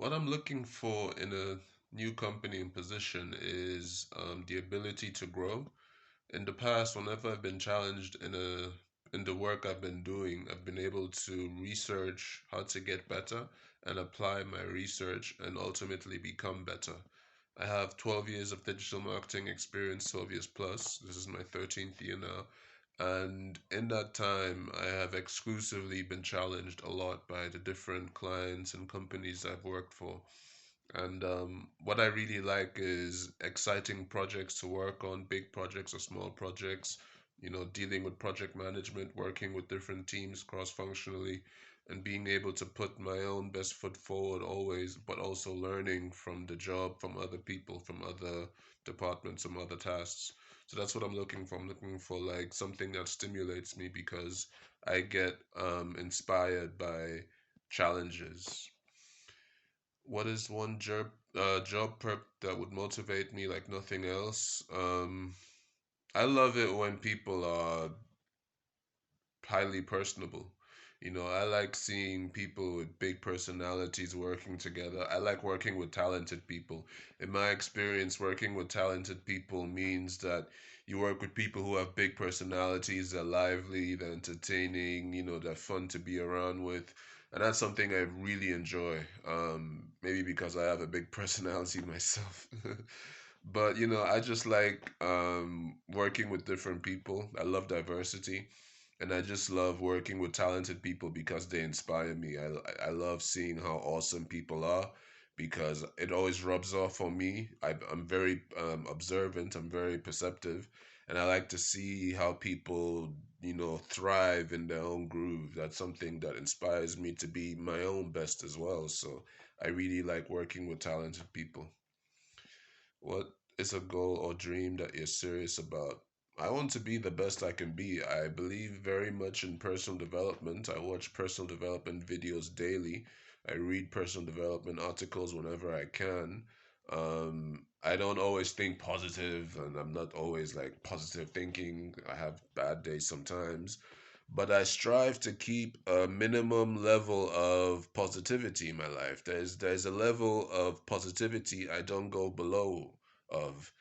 What I'm looking for in a new company and position is the ability to grow. In the past, whenever I've been challenged in the work I've been doing, I've been able to research how to get better and apply my research and ultimately become better. I have 12 years of digital marketing experience, 12 years plus. This is my 13th year now. And in that time, I have exclusively been challenged a lot by the different clients and companies I've worked for. And what I really like is exciting projects to work on, big projects or small projects, dealing with project management, working with different teams cross-functionally, and being able to put my own best foot forward always, but also learning from the job, from other people, from other departments, from other tasks. So that's what I'm looking for. I'm looking for like something that stimulates me because I get inspired by challenges. What is one job prep that would motivate me like nothing else? I love it when people are highly personable. I like seeing people with big personalities working together. I like working with talented people. In my experience, working with talented people means that you work with people who have big personalities, they're lively, they're entertaining, they're fun to be around with. And that's something I really enjoy. Maybe because I have a big personality myself. But I just like working with different people. I love diversity, and I just love working with talented people because they inspire me. I love seeing how awesome people are because it always rubs off on me. I'm very observant, I'm very perceptive, and I like to see how people, thrive in their own groove. That's something that inspires me to be my own best as well. So I really like working with talented people. What is a goal or dream that you're serious about? I want to be the best I can be. I believe very much in personal development. I watch personal development videos daily. I read personal development articles whenever I can. I don't always think positive, and I'm not always like positive thinking. I have bad days sometimes, but I strive to keep a minimum level of positivity in my life. There's a level of positivity I don't go below of.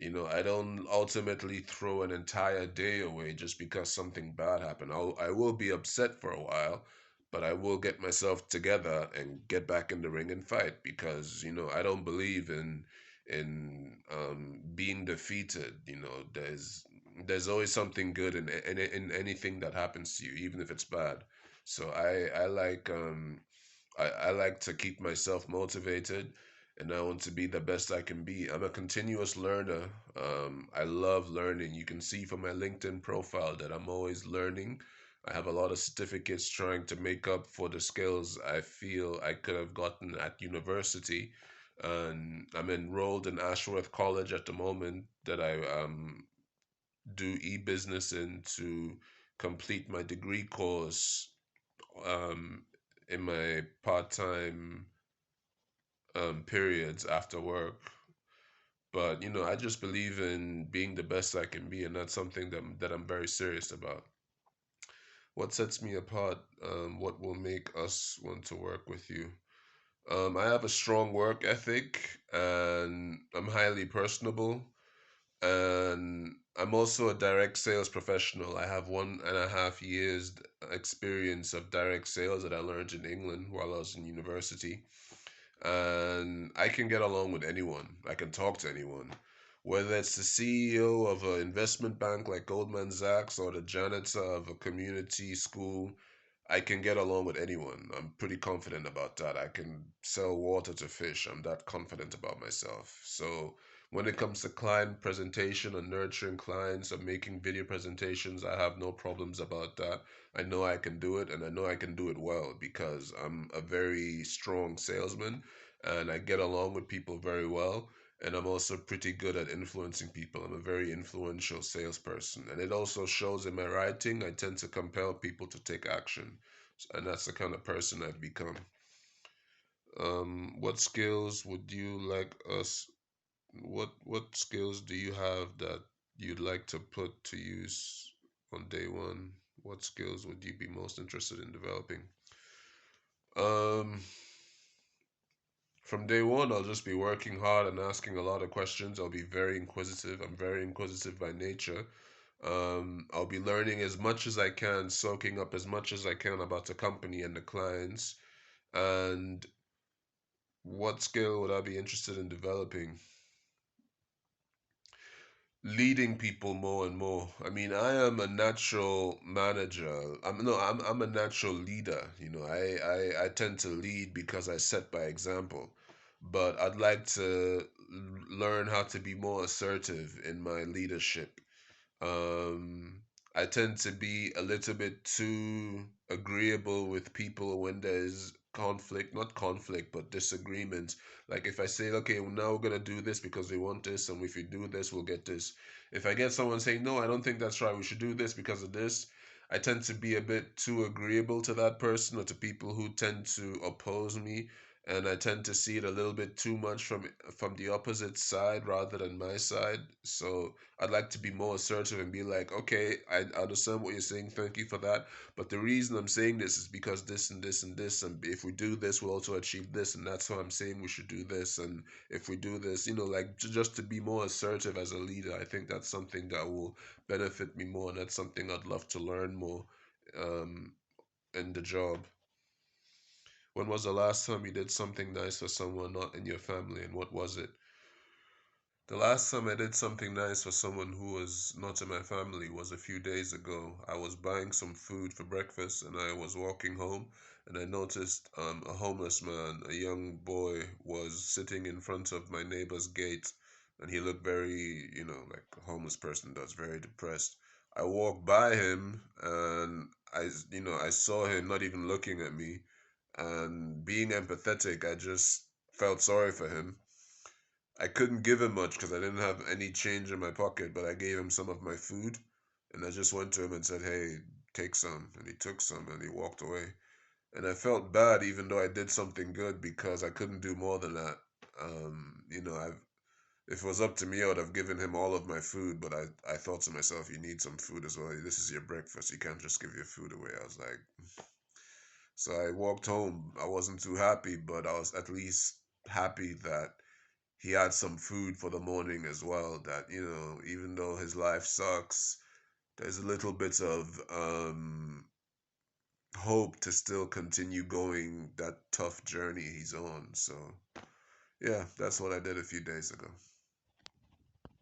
I don't ultimately throw an entire day away just because something bad happened. I will be upset for a while, but I will get myself together and get back in the ring and fight because, I don't believe in being defeated. There's always something good in anything that happens to you, even if it's bad. So I like to keep myself motivated, and I want to be the best I can be. I'm a continuous learner. I love learning. You can see from my LinkedIn profile that I'm always learning. I have a lot of certificates trying to make up for the skills I feel I could have gotten at university. And I'm enrolled in Ashworth College at the moment that I do e-business in to complete my degree course um, in my part-time periods after work. But I just believe in being the best I can be, and that's something that I'm very serious about. What sets me apart? What will make us want to work with you? I have a strong work ethic, and I'm highly personable, and I'm also a direct sales professional. I have 1.5 years experience of direct sales that I learned in England while I was in university, and I can get along with anyone. I can talk to anyone, whether it's the CEO of an investment bank like Goldman Sachs or the janitor of a community school. I can get along with anyone. I'm pretty confident about that. I can sell water to fish. I'm that confident about myself. So when it comes to client presentation or nurturing clients or making video presentations, I have no problems about that. I know I can do it, and I know I can do it well because I'm a very strong salesman and I get along with people very well. And I'm also pretty good at influencing people. I'm a very influential salesperson. And it also shows in my writing. I tend to compel people to take action. And that's the kind of person I've become. What skills would you like us what skills do you have that you'd like to put to use on day one? What skills would you be most interested in developing? Um, From day one, I'll just be working hard and asking a lot of questions. I'll be very inquisitive. I'm very inquisitive by nature. I'll be learning as much as I can, soaking up as much as I can about the company and the clients. And what skill would I be interested in developing? Leading people more and more. I mean, I am a natural manager. I'm a natural leader. I tend to lead because I set by example. But I'd like to learn how to be more assertive in my leadership. Um, I tend to be a little bit too agreeable with people when there's conflict, not conflict, but disagreement. Like if I say, okay, well, now we're gonna do this because we want this, and if we do this, we'll get this. If I get someone saying, no, I don't think that's right, we should do this because of this, I tend to be a bit too agreeable to that person or to people who tend to oppose me, and I tend to see it a little bit too much from the opposite side rather than my side. So I'd like to be more assertive and be like, okay, I understand what you're saying. Thank you for that. But the reason I'm saying this is because this and this and this. And if we do this, we'll also achieve this. And that's why I'm saying we should do this. And if we do this, like just to be more assertive as a leader, I think that's something that will benefit me more. And that's something I'd love to learn more um, in the job. When was the last time you did something nice for someone not in your family? And what was it? The last time I did something nice for someone who was not in my family was a few days ago. I was buying some food for breakfast and I was walking home and I noticed a homeless man, a young boy, was sitting in front of my neighbor's gate and he looked very, like a homeless person does, very depressed. I walked by him and I saw him not even looking at me, and being empathetic, I just felt sorry for him. I couldn't give him much because I didn't have any change in my pocket, but I gave him some of my food. And I just went to him and said, hey, take some. And he took some and he walked away. And I felt bad even though I did something good because I couldn't do more than that. If it was up to me, I would have given him all of my food, but I thought to myself, you need some food as well. This is your breakfast. You can't just give your food away. I was like, so I walked home. I wasn't too happy, but I was at least happy that he had some food for the morning as well. That, even though his life sucks, there's a little bit of hope to still continue going that tough journey he's on. So, yeah, that's what I did a few days ago.